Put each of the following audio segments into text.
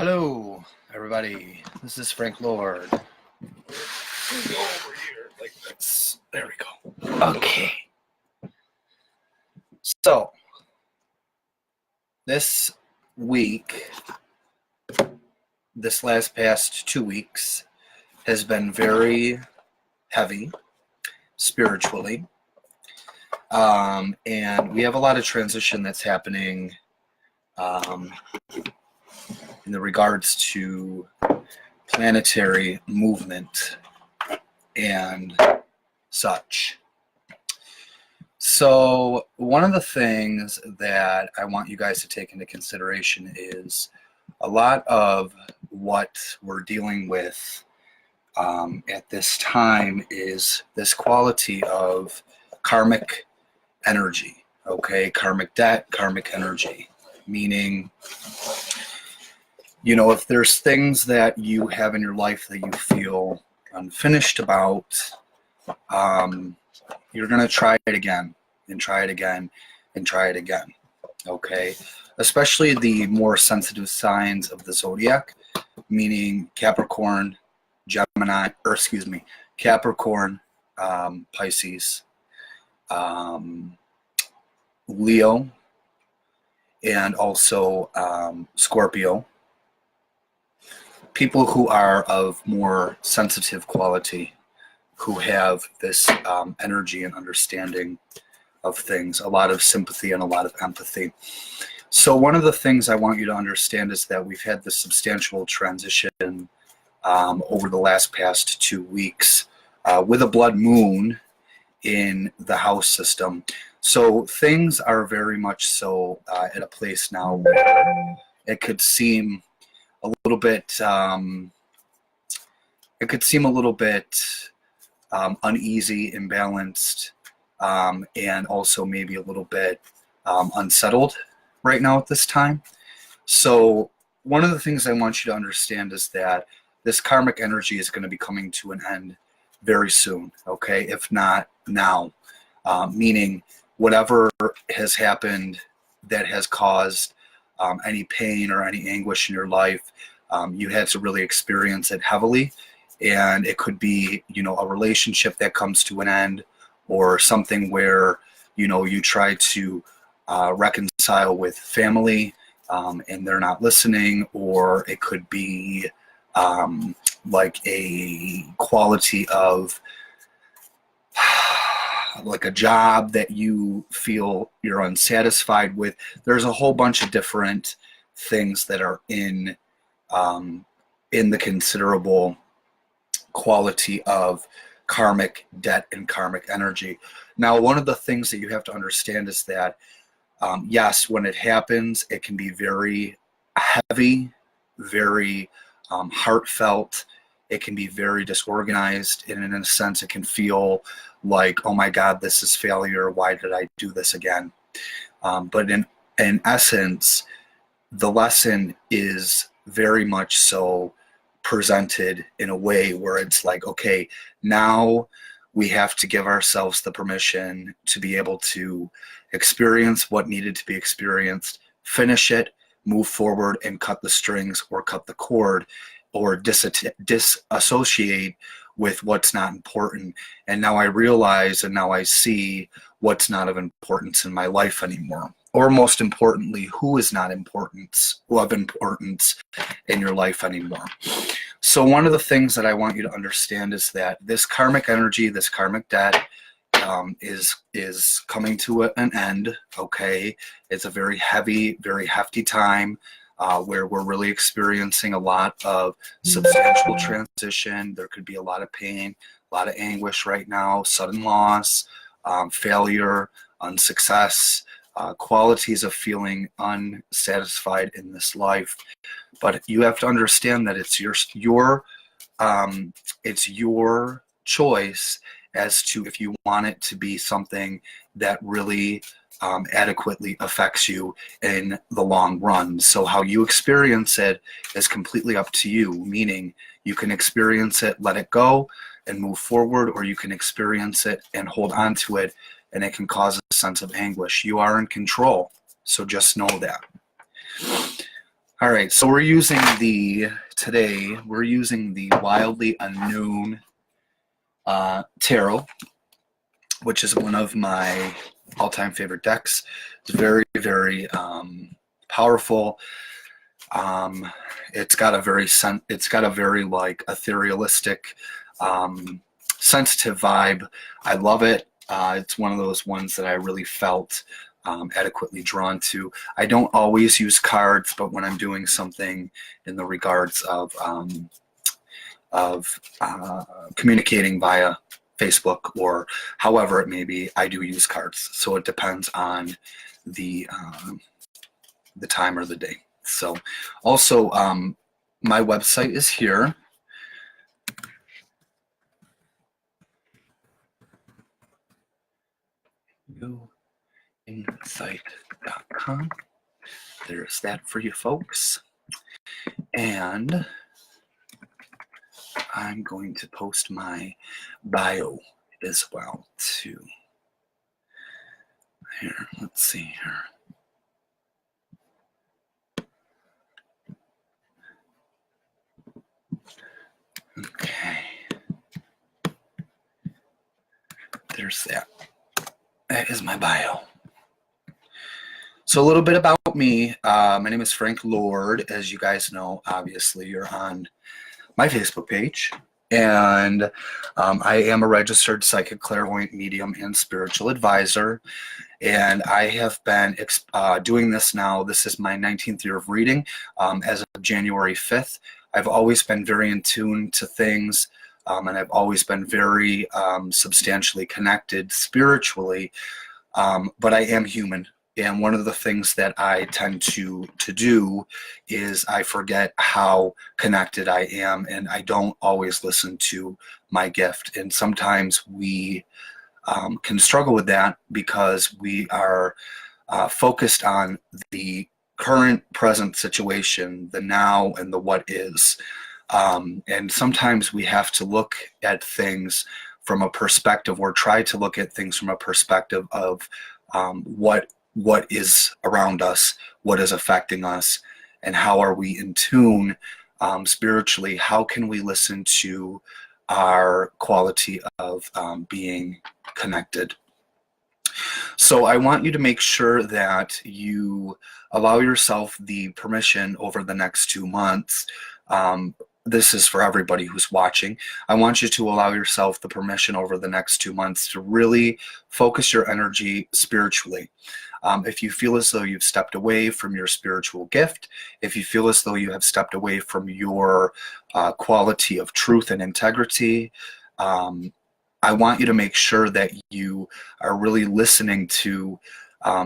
Hello, everybody. This is Frank Lord. Go over here like this. There we go. Okay. So, this week, this past 2 weeks, has been very heavy spiritually. And we have a lot of transition that's happening in the regards to planetary movement and such. So one of the things that I want you guys to take into consideration is a lot of what we're dealing with at this time is this quality of karmic energy, okay? Karmic debt, karmic energy, meaning, you know, if there's things that you have in your life that you feel unfinished about, you're going to try it again and try it again and try it again, okay? Especially the more sensitive signs of the zodiac, meaning Capricorn, Gemini, or excuse me, Capricorn, Pisces, Leo, and also Scorpio. People who are of more sensitive quality, who have this energy and understanding of things, a lot of sympathy and a lot of empathy. So one of the things I want you to understand is that we've had this substantial transition over the past 2 weeks with a blood moon in the house system. So things are very much so at a place now where it could seem a little bit uneasy, imbalanced, and also maybe a little bit unsettled right now at this time. So one of the things I want you to understand is that this karmic energy is going to be coming to an end very soon, okay? If not now, meaning whatever has happened that has caused any pain or any anguish in your life, you had to really experience it heavily. And it could be, you know, a relationship that comes to an end, or something where, you know, you try to reconcile with family and they're not listening, or it could be like a quality of like a job that you feel you're unsatisfied with. There's a whole bunch of different things that are in the considerable quality of karmic debt and karmic energy. Now, one of the things that you have to understand is that yes, when it happens, it can be very heavy, very heartfelt. It can be very disorganized, and in a sense, it can feel like, oh my God, this is failure. Why did I do this again? But in essence, the lesson is very much so presented in a way where it's like, okay, now we have to give ourselves the permission to be able to experience what needed to be experienced, finish it, move forward, and cut the strings or cut the cord, or disassociate with what's not important. And now I realize, and now I see what's not of importance in my life anymore. Or most importantly, who is not of importance in your life anymore. So one of the things that I want you to understand is that this karmic energy, this karmic debt, is coming to an end, okay? It's a very heavy, very hefty time where we're really experiencing a lot of substantial transition. There could be a lot of pain, a lot of anguish right now, sudden loss, failure, unsuccess, qualities of feeling unsatisfied in this life. But you have to understand that it's your choice as to if you want it to be something that really adequately affects you in the long run. So how you experience it is completely up to you, meaning you can experience it, let it go, and move forward, or you can experience it and hold on to it, and it can cause a sense of anguish. You are in control, so just know that. All right, so today we're using the Wildly Unknown Tarot, which is one of my all-time favorite decks. It's very, very powerful. It's got a very like etherealistic, sensitive vibe. I love it. It's one of those ones that I really felt adequately drawn to. I don't always use cards, but when I'm doing something in the regards of communicating via Facebook or however it may be, I do use cards. So it depends on the time or the day. So also, my website is here. Insight.com. There's that for you folks. And I'm going to post my bio as well too. Here, let's see here. Okay. There's that. That is my bio. So a little bit about me. My name is Frank Lord. As you guys know, obviously, you're on my Facebook page. And I am a registered psychic, clairvoyant, medium, and spiritual advisor. And I have been doing this now. This is my 19th year of reading as of January 5th. I've always been very in tune to things, and I've always been very substantially connected spiritually, but I am human. And one of the things that I tend to do is I forget how connected I am, and I don't always listen to my gift. And sometimes we can struggle with that because we are focused on the current present situation, the now and the what is. And sometimes we have to look at things from a perspective, or try to look at things from a perspective of what is around us, what is affecting us, and how are we in tune spiritually. How can we listen to our quality of being connected? So I want you to make sure that you allow yourself the permission over the next 2 months. This is for everybody who's watching. I want you to allow yourself the permission over the next 2 months to really focus your energy spiritually. If you feel as though you've stepped away from your spiritual gift, if you feel as though you have stepped away from your quality of truth and integrity, I want you to make sure that you are really listening to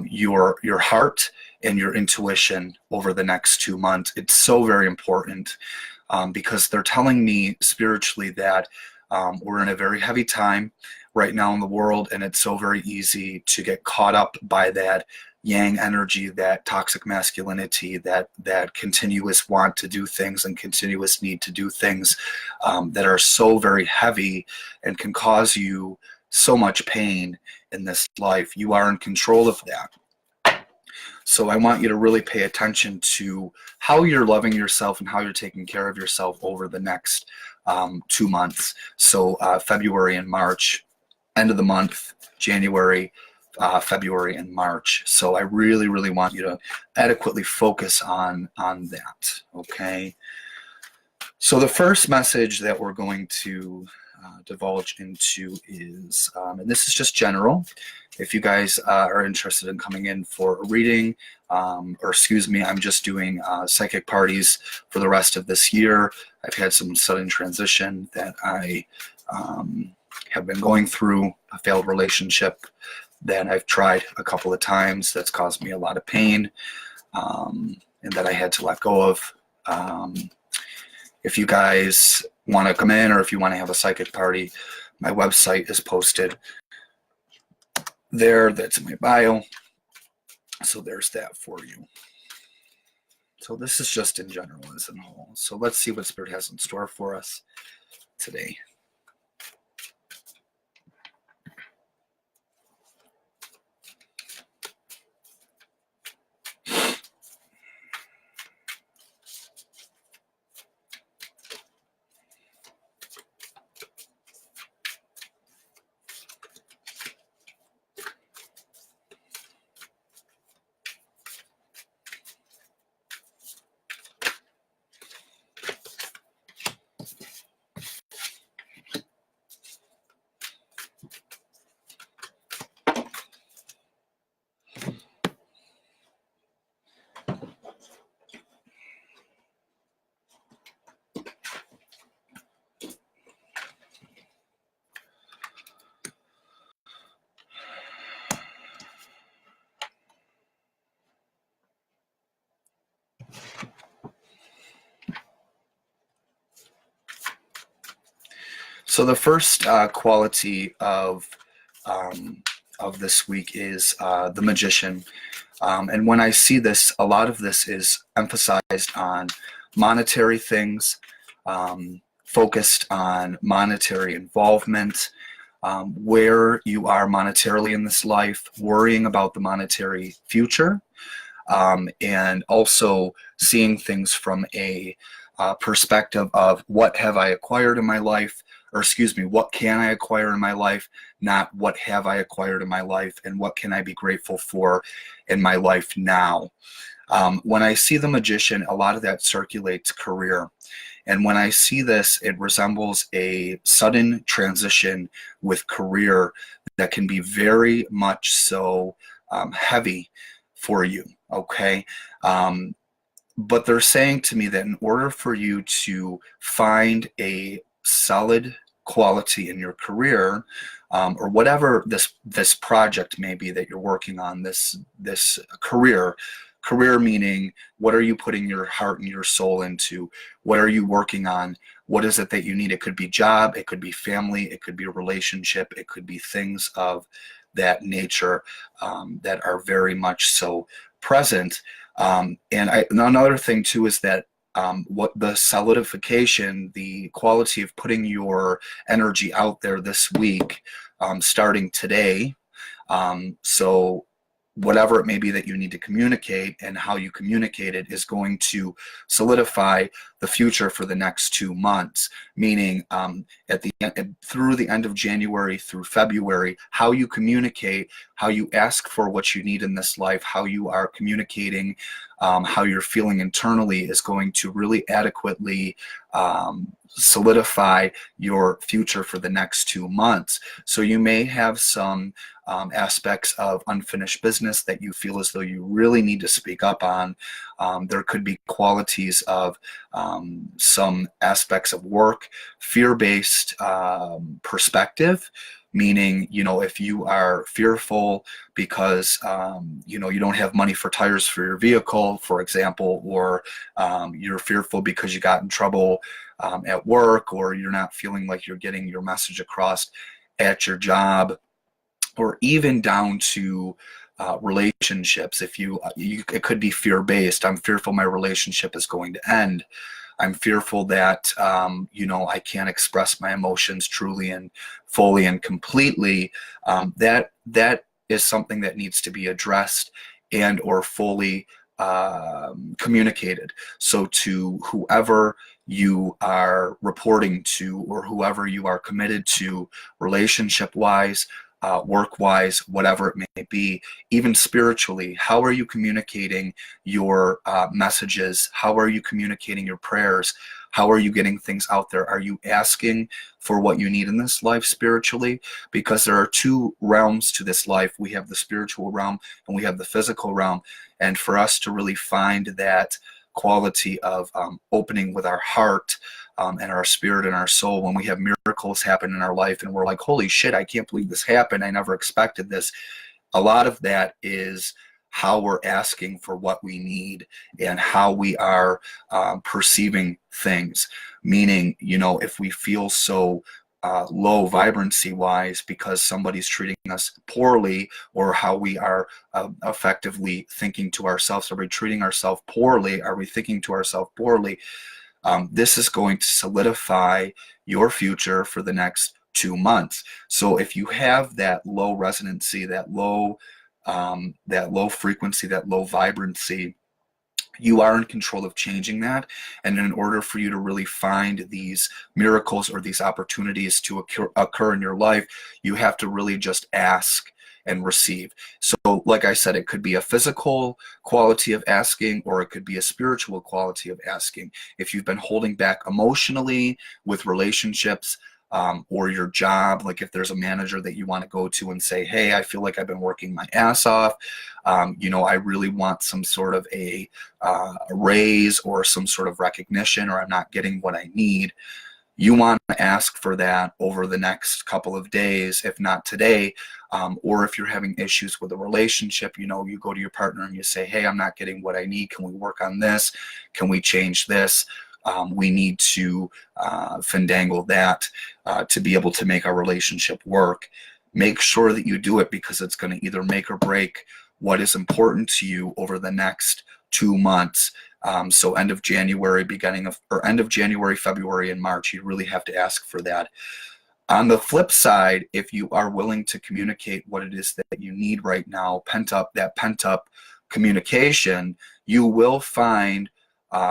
your heart and your intuition over the next 2 months. It's so very important because they're telling me spiritually that we're in a very heavy time right now in the world, and it's so very easy to get caught up by that yang energy, that toxic masculinity, that continuous want to do things and continuous need to do things that are so very heavy and can cause you so much pain in this life. You are in control of that. So I want you to really pay attention to how you're loving yourself and how you're taking care of yourself over the next 2 months. So February and March, end of the month, January, February, and March. So I really, really want you to adequately focus on that, okay? So the first message that we're going to divulge into is, and this is just general, if you guys are interested in coming in for a reading, or excuse me, I'm just doing psychic parties for the rest of this year. I've had some sudden transition that I have been going through, a failed relationship that I've tried a couple of times that's caused me a lot of pain, and that I had to let go of. If you guys want to come in, or if you want to have a psychic party, my website is posted there. That's in my bio. So there's that for you. So this is just in general as a whole. So let's see what Spirit has in store for us today. So the first quality of this week is the magician. And when I see this, a lot of this is emphasized on monetary things, focused on monetary involvement, where you are monetarily in this life, worrying about the monetary future, and also seeing things from a perspective of what have I acquired in my life, or excuse me, what can I acquire in my life, not what have I acquired in my life, and what can I be grateful for in my life now. When I see the magician, a lot of that circulates career. And when I see this, it resembles a sudden transition with career that can be very much so heavy for you, okay? But they're saying to me that in order for you to find a solid quality in your career, or whatever this project may be that you're working on, this career meaning what are you putting your heart and your soul into? What are you working on? What is it that you need? It could be job, it could be family, it could be a relationship, it could be things of that nature that are very much so present. And another thing too is that what the solidification, the quality of putting your energy out there this week, starting today. So whatever it may be that you need to communicate and how you communicate it is going to solidify the future for the next 2 months, meaning at the end, through the end of January through February, how you communicate, how you ask for what you need in this life, how you are communicating, how you're feeling internally is going to really adequately solidify your future for the next 2 months. So you may have some aspects of unfinished business that you feel as though you really need to speak up on. There could be qualities of some aspects of work, fear-based perspective, meaning, if you are fearful because, you don't have money for tires for your vehicle, for example, or you're fearful because you got in trouble at work, or you're not feeling like you're getting your message across at your job, or even down to relationships. If it could be fear-based. I'm fearful my relationship is going to end. I'm fearful that I can't express my emotions truly and fully and completely. That is something that needs to be addressed and or fully communicated. So to whoever you are reporting to, or whoever you are committed to, relationship-wise, work-wise, whatever it may be, even spiritually, how are you communicating your messages? How are you communicating your prayers? How are you getting things out there? Are you asking for what you need in this life spiritually? Because there are 2 realms to this life. We have the spiritual realm and we have the physical realm. And for us to really find that quality of opening with our heart and our spirit and our soul, when we have miracles happen in our life and we're like, holy shit, I can't believe this happened, I never expected this. A lot of that is how we're asking for what we need and how we are perceiving things. Meaning, if we feel so low vibrancy wise because somebody's treating us poorly, or how we are effectively thinking to ourselves, are we treating ourselves poorly? Are we thinking to ourselves poorly? This is going to solidify your future for the next 2 months. So if you have that low resonancy, that low frequency, that low vibrancy, you are in control of changing that. And in order for you to really find these miracles or these opportunities to occur in your life, you have to really just ask and receive. So like I said, it could be a physical quality of asking, or it could be a spiritual quality of asking. If you've been holding back emotionally with relationships, or your job, like if there's a manager that you want to go to and say, hey, I feel like I've been working my ass off, I really want some sort of a raise or some sort of recognition, or I'm not getting what I need. You want to ask for that over the next couple of days, if not today. Or if you're having issues with a relationship, you go to your partner and you say, hey, I'm not getting what I need. Can we work on this? Can we change this? We need to finagle that to be able to make our relationship work. Make sure that you do it, because it's going to either make or break what is important to you over the next 2 months. So end of January, end of January, February, and March, you really have to ask for that. On the flip side, if you are willing to communicate what it is that you need right now, pent up communication, you will find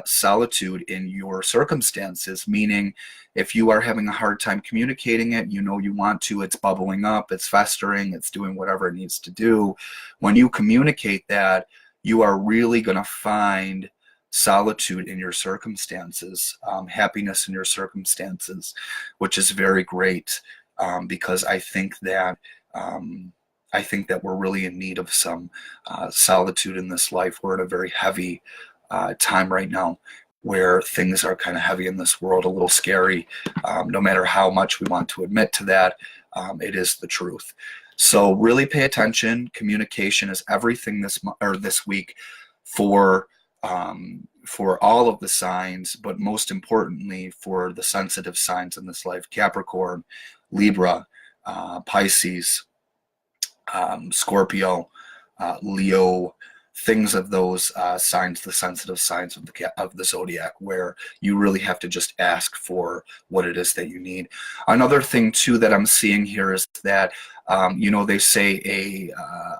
solitude in your circumstances. Meaning, if you are having a hard time communicating it, you want to, it's bubbling up, it's festering, it's doing whatever it needs to do. When you communicate that, you are really going to find solitude in your circumstances, happiness in your circumstances, which is very great, because I think that we're really in need of some solitude in this life. We're in a very heavy time right now, where things are kind of heavy in this world, a little scary. No matter how much we want to admit to that, it is the truth. So really pay attention. Communication is everything this week for all of the signs, but most importantly for the sensitive signs in this life: Capricorn, Libra, Pisces, Scorpio, Leo, things of those signs, the sensitive signs of the zodiac, where you really have to just ask for what it is that you need. Another thing too that I'm seeing here is that they say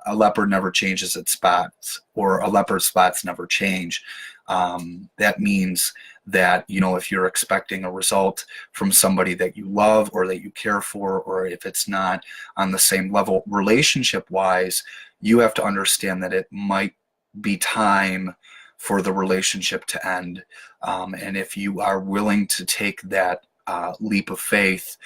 a leopard never changes its spots, or a leopard's spots never change. That means that, if you're expecting a result from somebody that you love or that you care for, or if it's not on the same level relationship wise, you have to understand that it might be time for the relationship to end. And if you are willing to take that leap of faith,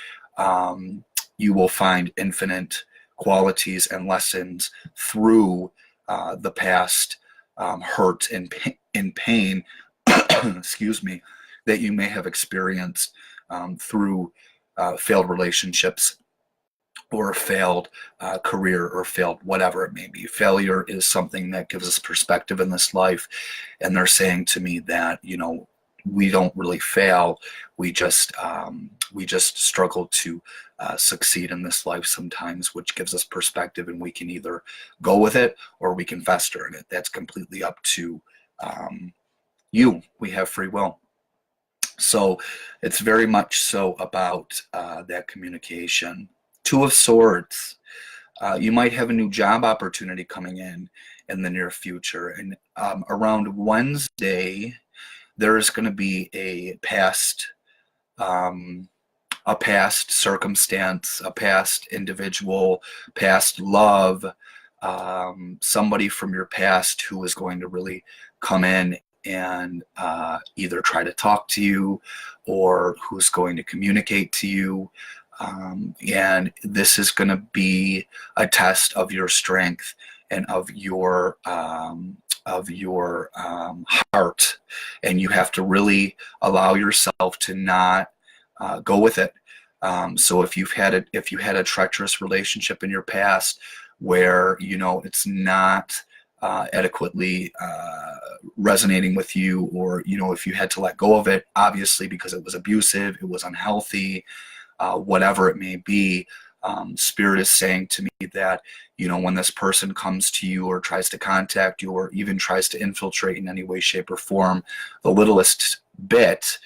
you will find infinite qualities and lessons through the past hurt and pain excuse me, that you may have experienced through failed relationships, or a failed career, or failed whatever it may be. Failure is something that gives us perspective in this life. And they're saying to me that, we don't really fail. We just struggle to succeed in this life sometimes, which gives us perspective, and we can either go with it or we can fester in it. That's completely up to you. We have free will. So it's very much so about that communication. Two of Swords. You might have a new job opportunity coming in the near future. And around Wednesday, there is going to be a past circumstance, a past individual, past love, somebody from your past who is going to really come in and either try to talk to you, or who's going to communicate to you. And this is going to be a test of your strength and of your heart. And you have to really allow yourself to not go with it. So if you had a treacherous relationship in your past where it's not adequately resonating with you, or if you had to let go of it, obviously because it was abusive, it was unhealthy, whatever it may be, Spirit is saying to me that when this person comes to you, or tries to contact you, or even tries to infiltrate in any way, shape, or form, the littlest bit,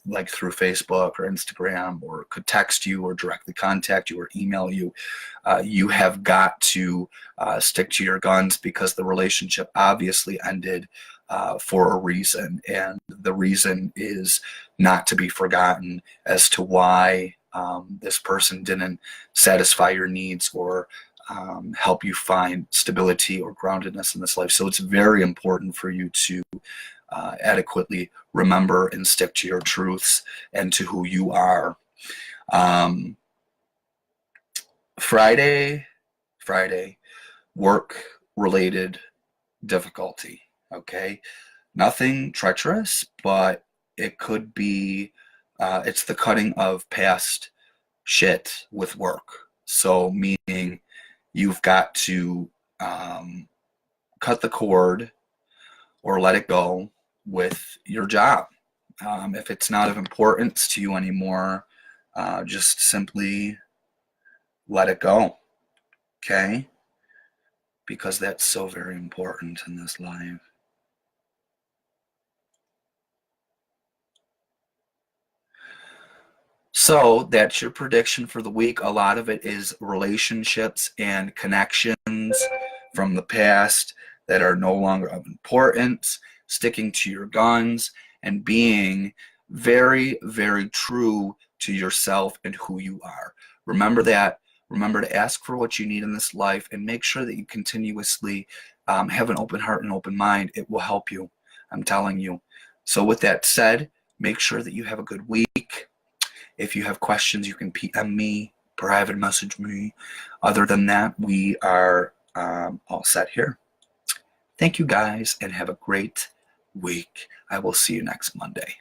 like through Facebook or Instagram, or could text you, or directly contact you, or email you, you have got to stick to your guns, because the relationship obviously ended for a reason, and the reason is not to be forgotten as to why this person didn't satisfy your needs, or help you find stability or groundedness in this life. So it's very important for you to adequately remember and stick to your truths and to who you are. Friday, work-related difficulty, okay? Nothing treacherous, but it could be, it's the cutting of past shit with work. So meaning you've got to cut the cord or let it go with your job. If it's not of importance to you anymore, just simply let it go, okay? Because that's so very important in this life. So that's your prediction for the week. A lot of it is relationships and connections from the past that are no longer of importance, sticking to your guns, and being very, very true to yourself and who you are. Remember that. Remember to ask for what you need in this life and make sure that you continuously have an open heart and open mind. It will help you. I'm telling you. So, with that said, make sure that you have a good week. If you have questions, you can PM me, private message me. Other than that, we are all set here. Thank you guys and have a great week. I will see you next Monday.